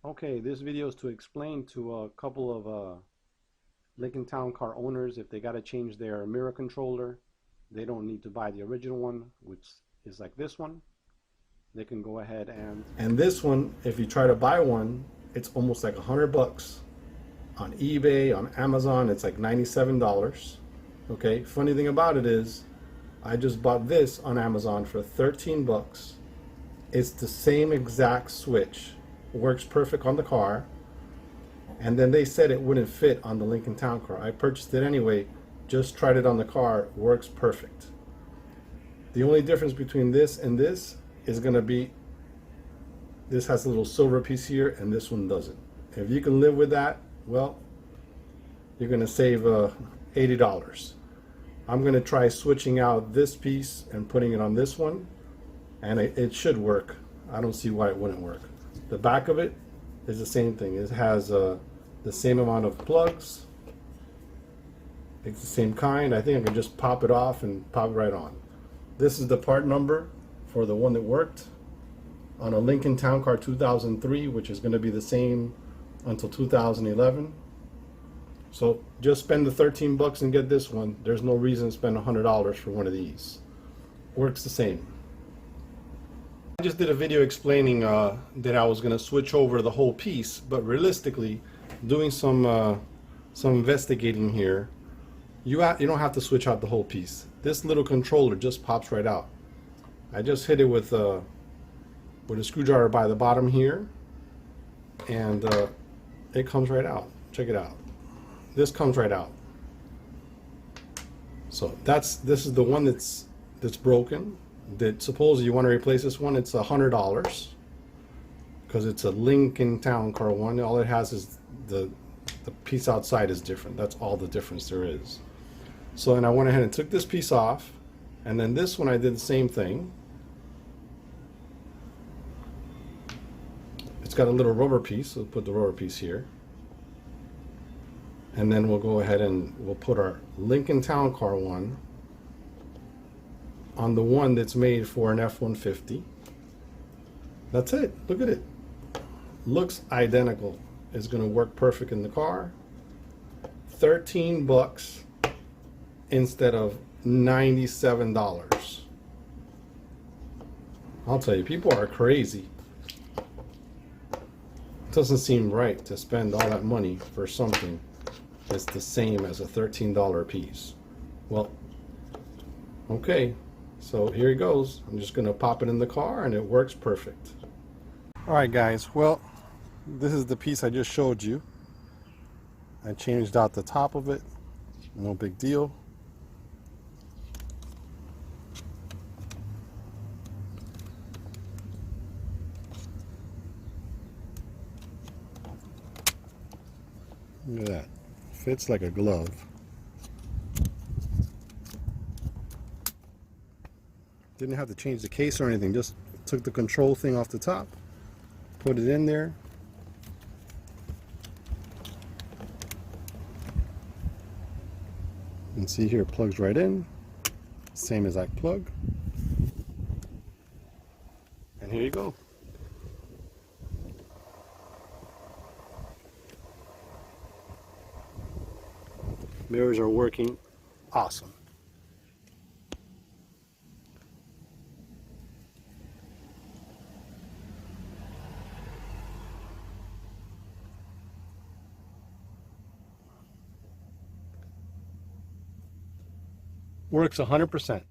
Okay, this video is to explain to a couple of Lincoln Town Car owners if they got to change their mirror controller. They don't need to buy the original one, which is like this one. They can go ahead and this one, if you try to buy one, it's almost like $100 on eBay, on Amazon. It's like $97. Okay, funny thing about it is, I just bought this on Amazon for 13 bucks. It's the same exact switch. Works perfect on the car, and then they said it wouldn't fit on the Lincoln Town Car. I purchased it anyway, just tried it on the car, works perfect. The only difference between this and this is going to be this has a little silver piece here and this one doesn't. If you can live with that, well, you're going to save $80. I'm going to try switching out this piece and putting it on this one, and it should work. I don't see why it wouldn't work. The back of it is the same thing. It has the same amount of plugs. It's the same kind. I think I can just pop it off and pop it right on. This is the part number for the one that worked on a Lincoln Town Car 2003, which is going to be the same until 2011. So just spend the 13 bucks and get this one. There's no reason to spend $100 for one of these. Works the same. I just did a video explaining that I was going to switch over the whole piece, but realistically, doing some investigating here, you don't have to switch out the whole piece. This little controller just pops right out. I just hit it with a screwdriver by the bottom here, and it comes right out. Check it out. This comes right out. So this is the one that's broken. That suppose you want to replace this one, it's $100 because it's a Lincoln Town Car one. All it has is the piece outside is different. That's all the difference there is. So then I went ahead and took this piece off, and then this one I did the same thing. It's got a little rubber piece, so we'll put the rubber piece here, and then we'll go ahead and we'll put our Lincoln Town Car one on the one that's made for an F-150. That's it. Look at it. Looks identical. It's going to work perfect in the car. 13 bucks instead of $97. I'll tell you, people are crazy. It doesn't seem right to spend all that money for something that's the same as a $13 piece. Well, okay. So here it goes. I'm just going to pop it in the car and it works perfect. Alright guys, well, this is the piece I just showed you. I changed out the top of it. No big deal. Look at that. Fits like a glove. Didn't have to change the case or anything, just took the control thing off the top, put it in there. And see here, it plugs right in, same exact plug. And here you go. Mirrors are working awesome. Works 100%.